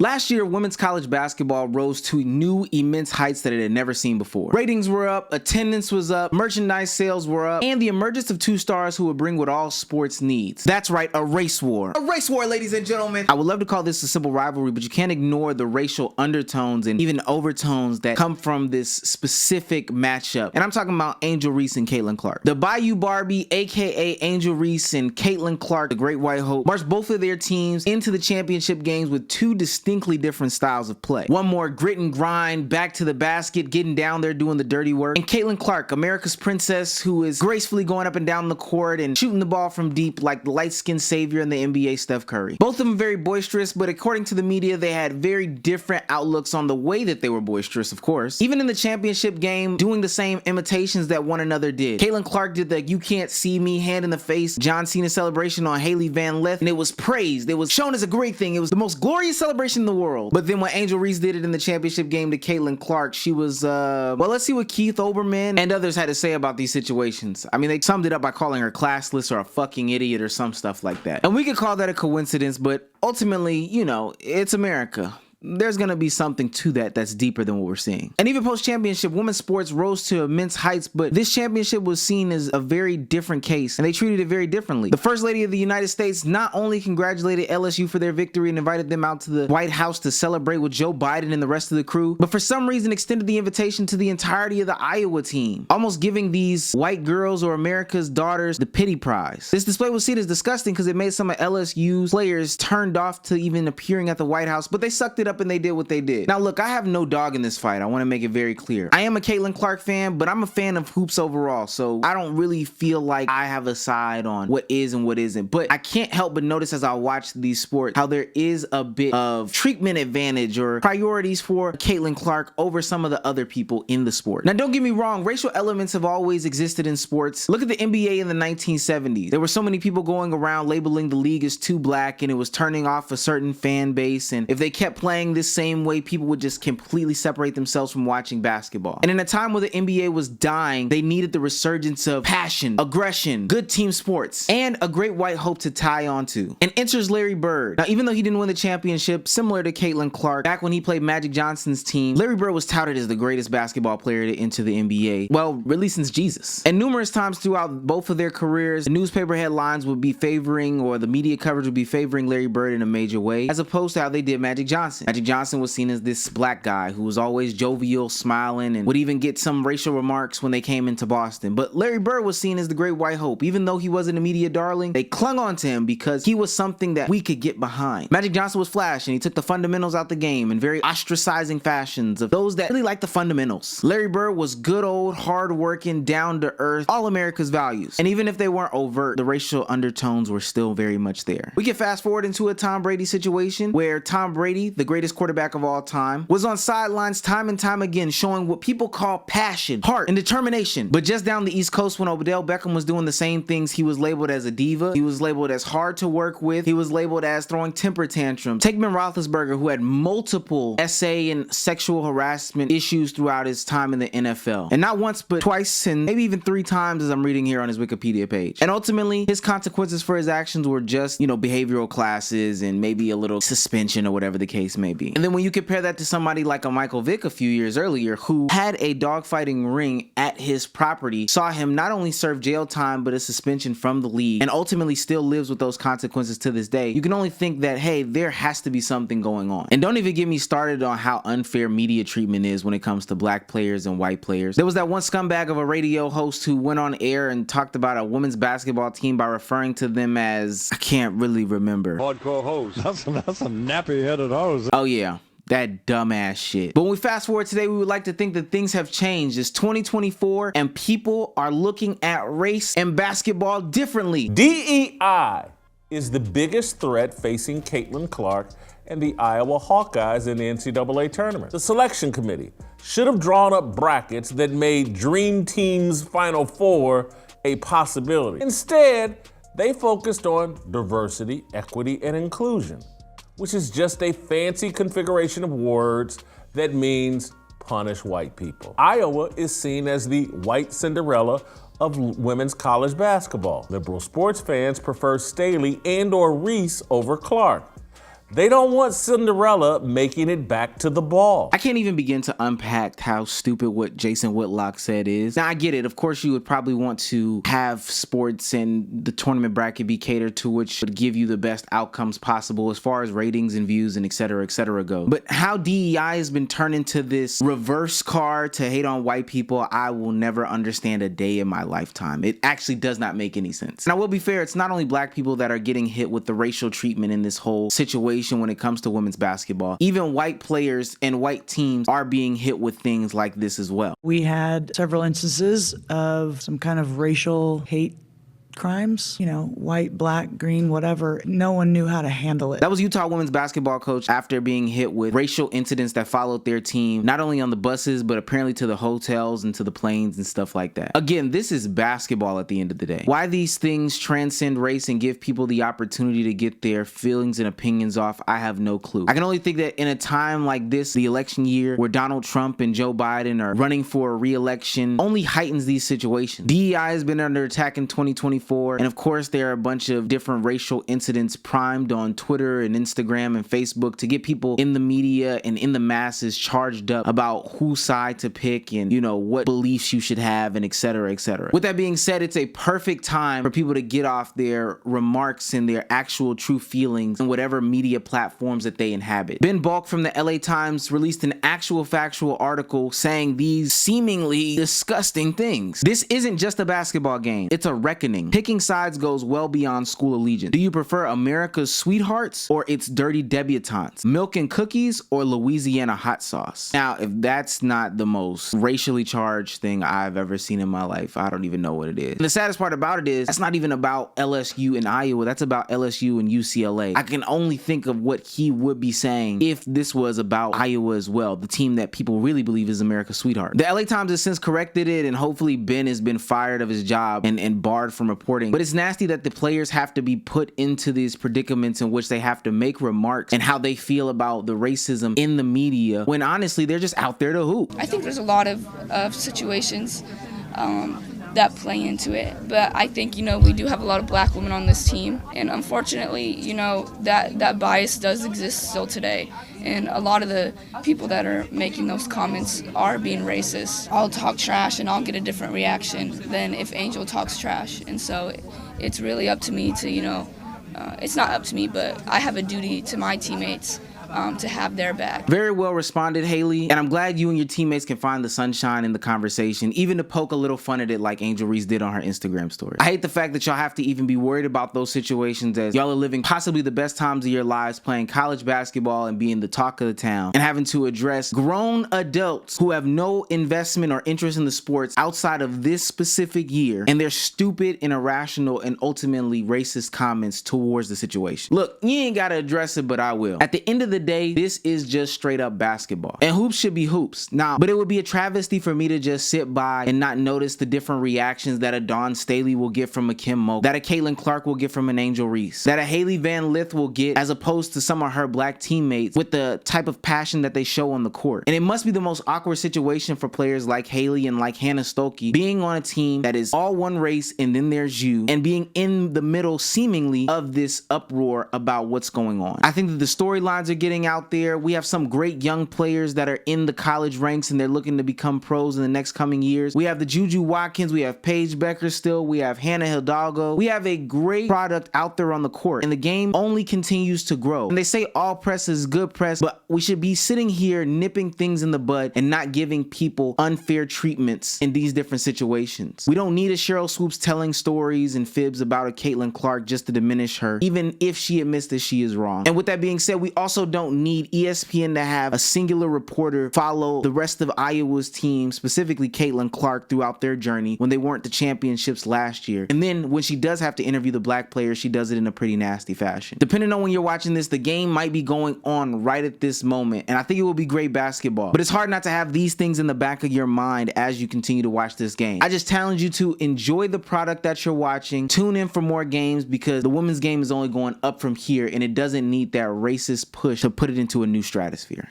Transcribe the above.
Last year, women's college basketball rose to new immense heights that it had never seen before. Ratings were up, attendance was up, merchandise sales were up, and the emergence of two stars who would bring what all sports needs. That's right, a race war. A race war, ladies and gentlemen. I would love to call this a simple rivalry, but you can't ignore the racial undertones and even overtones that come from this specific matchup. And I'm talking about Angel Reese and Caitlin Clark. The Bayou Barbie, aka Angel Reese, and Caitlin Clark, the Great White Hope, marched both of their teams into the championship games with two distinctly different styles of play. One more grit and grind, back to the basket, getting down there doing the dirty work. And Caitlin Clark, America's princess, who is gracefully going up and down the court and shooting the ball from deep like the light-skinned savior in the NBA, Steph Curry. Both of them very boisterous, but according to the media, they had very different outlooks on the way that they were boisterous, of course. Even in the championship game, doing the same imitations that one another did. Caitlin Clark did the "you can't see me" hand in the face John Cena celebration on Hailey Van Lith, and it was praised. It was shown as a great thing. It was the most glorious celebration in the world. But then when Angel Reese did it in the championship game to Caitlin Clark, she was, well, let's see what Keith Olbermann and others had to say about these situations. I mean, they summed it up by calling her classless or a fucking idiot or some stuff like that. And we could call that a coincidence, but ultimately, you know, it's America. There's going to be something to that that's deeper than what we're seeing. And even post-championship, women's sports rose to immense heights, but this championship was seen as a very different case, and they treated it very differently. The First Lady of the United States not only congratulated LSU for their victory and invited them out to the White House to celebrate with Joe Biden and the rest of the crew, but for some reason extended the invitation to the entirety of the Iowa team, almost giving these white girls or America's daughters the pity prize. This display was seen as disgusting because it made some of LSU's players turned off to even appearing at the White House, but they sucked it up and they did what they did. Now look, I have no dog in this fight. I want to make it very clear. I am a Caitlin Clark fan, but I'm a fan of hoops overall, so I don't really feel like I have a side on what is and what isn't. But I can't help but notice as I watch these sports how there is a bit of treatment advantage or priorities for Caitlin Clark over some of the other people in the sport. Now don't get me wrong, racial elements have always existed in sports. Look at the NBA in the 1970s. There were so many people going around labeling the league as too black, and it was turning off a certain fan base, and if they kept playing this same way, people would just completely separate themselves from watching basketball. And in a time where the NBA was dying, they needed the resurgence of passion, aggression, good team sports, and a great white hope to tie onto. And enters Larry Bird. Now, even though he didn't win the championship, similar to Caitlin Clark, back when he played Magic Johnson's team, Larry Bird was touted as the greatest basketball player to enter the NBA. Well, really since Jesus. And numerous times throughout both of their careers, the newspaper headlines would be favoring, or the media coverage would be favoring Larry Bird in a major way, as opposed to how they did Magic Johnson. Magic Johnson was seen as this black guy who was always jovial, smiling, and would even get some racial remarks when they came into Boston. But Larry Bird was seen as the great white hope. Even though he wasn't a media darling, they clung on to him because he was something that we could get behind. Magic Johnson was flash, and he took the fundamentals out the game in very ostracizing fashions of those that really like the fundamentals. Larry Bird was good old, hard-working, down-to-earth, all America's values. And even if they weren't overt, the racial undertones were still very much there. We can fast forward into a Tom Brady situation where Tom Brady, the greatest quarterback of all time, was on sidelines time and time again showing what people call passion, heart, and determination. But just down the East Coast, when Odell Beckham was doing the same things, he was labeled as a diva, he was labeled as hard to work with, he was labeled as throwing temper tantrums. Take Ben Roethlisberger, who had multiple SA and sexual harassment issues throughout his time in the NFL. And not once, but twice, and maybe even 3 times, as I'm reading here on his Wikipedia page. And ultimately, his consequences for his actions were just, you know, behavioral classes and maybe a little suspension or whatever the case may be. And then when you compare that to somebody like a Michael Vick a few years earlier, who had a dogfighting ring at his property, saw him not only serve jail time, but a suspension from the league, and ultimately still lives with those consequences to this day, you can only think that, hey, there has to be something going on. And don't even get me started on how unfair media treatment is when it comes to black players and white players. There was that one scumbag of a radio host who went on air and talked about a women's basketball team by referring to them as, I can't really remember. Hardcore hose. That's a nappy-headed hose. Oh yeah. That dumbass shit. But when we fast forward today, we would like to think that things have changed. It's 2024 and people are looking at race and basketball differently. DEI is the biggest threat facing Caitlin Clark and the Iowa Hawkeyes in the NCAA tournament. The selection committee should have drawn up brackets that made Dream Team's Final Four a possibility. Instead, they focused on diversity, equity, and inclusion, which is just a fancy configuration of words that means punish white people. Iowa is seen as the white Cinderella of women's college basketball. Liberal sports fans prefer Staley and/or Reese over Clark. They don't want Cinderella making it back to the ball. I can't even begin to unpack how stupid what Jason Whitlock said is. Now, I get it. Of course, you would probably want to have sports and the tournament bracket be catered to, which would give you the best outcomes possible as far as ratings and views and et cetera go. But how DEI has been turned into this reverse card to hate on white people, I will never understand a day in my lifetime. It actually does not make any sense. And I will be fair, it's not only black people that are getting hit with the racial treatment in this whole situation when it comes to women's basketball. Even white players and white teams are being hit with things like this as well. We had several instances of some kind of racial hate crimes, white, black, green, whatever. No one knew how to handle it. That was Utah women's basketball coach after being hit with racial incidents that followed their team, not only on the buses, but apparently to the hotels and to the planes and stuff like that. Again, this is basketball at the end of the day. Why these things transcend race and give people the opportunity to get their feelings and opinions off, I have no clue. I can only think that in a time like this, the election year, where Donald Trump and Joe Biden are running for a re-election, only heightens these situations. DEI has been under attack in 2024. And of course, there are a bunch of different racial incidents primed on Twitter and Instagram and Facebook to get people in the media and in the masses charged up about whose side to pick and, what beliefs you should have and et cetera, et cetera. With that being said, it's a perfect time for people to get off their remarks and their actual true feelings on whatever media platforms that they inhabit. Ben Balk from the LA Times released an actual factual article saying these seemingly disgusting things. This isn't just a basketball game. It's a reckoning. Picking sides goes well beyond school allegiance. Do you prefer America's sweethearts or its dirty debutantes? Milk and cookies or Louisiana hot sauce? Now, if that's not the most racially charged thing I've ever seen in my life, I don't even know what it is. And the saddest part about it is that's not even about LSU and Iowa. That's about LSU and UCLA. I can only think of what he would be saying if this was about Iowa as well, the team that people really believe is America's sweetheart. The LA Times has since corrected it, and hopefully Ben has been fired of his job and barred from reporting. But it's nasty that the players have to be put into these predicaments in which they have to make remarks and how they feel about the racism in the media when honestly they're just out there to hoop. I think there's a lot of situations that play into it, but I think we do have a lot of black women on this team, and unfortunately that bias does exist still today, and a lot of the people that are making those comments are being racist. I'll talk trash and I'll get a different reaction than if Angel talks trash, and so it's really up to me to it's not up to me, but I have a duty to my teammates to have their back. Very well responded, Haley, and I'm glad you and your teammates can find the sunshine in the conversation, even to poke a little fun at it like Angel Reese did on her Instagram story. I hate the fact that y'all have to even be worried about those situations as y'all are living possibly the best times of your lives playing college basketball and being the talk of the town and having to address grown adults who have no investment or interest in the sports outside of this specific year and their stupid and irrational and ultimately racist comments towards the situation. Look, you ain't gotta address it, but I will. At the end of the day, this is just straight up basketball, and hoops should be hoops. Now, but it would be a travesty for me to just sit by and not notice the different reactions that a Dawn Staley will get from a Kim Mulkey, that a Caitlin Clark will get from an Angel Reese, that a Hailey Van Lith will get as opposed to some of her black teammates with the type of passion that they show on the court. And it must be the most awkward situation for players like Hailey and like Hannah Stokey being on a team that is all one race and then there's you, and being in the middle seemingly of this uproar about what's going on. I think that the storylines are getting out there. We have some great young players that are in the college ranks and they're looking to become pros in the next coming years. We have the Juju Watkins, we have Paige Becker still, we have Hannah Hidalgo. We have a great product out there on the court, and the game only continues to grow. And they say all press is good press, but we should be sitting here nipping things in the bud and not giving people unfair treatments in these different situations. We don't need a Cheryl Swoops telling stories and fibs about a Caitlin Clark just to diminish her, even if she admits that she is wrong. And with that being said, we also don't need ESPN to have a singular reporter follow the rest of Iowa's team, specifically Caitlin Clark, throughout their journey when they weren't the championships last year. And then when she does have to interview the black players, she does it in a pretty nasty fashion. Depending on when you're watching this, the game might be going on right at this moment, and I think it will be great basketball. But it's hard not to have these things in the back of your mind as you continue to watch this game. I just challenge you to enjoy the product that you're watching. Tune in for more games because the women's game is only going up from here, and it doesn't need that racist push to put it into a new stratosphere.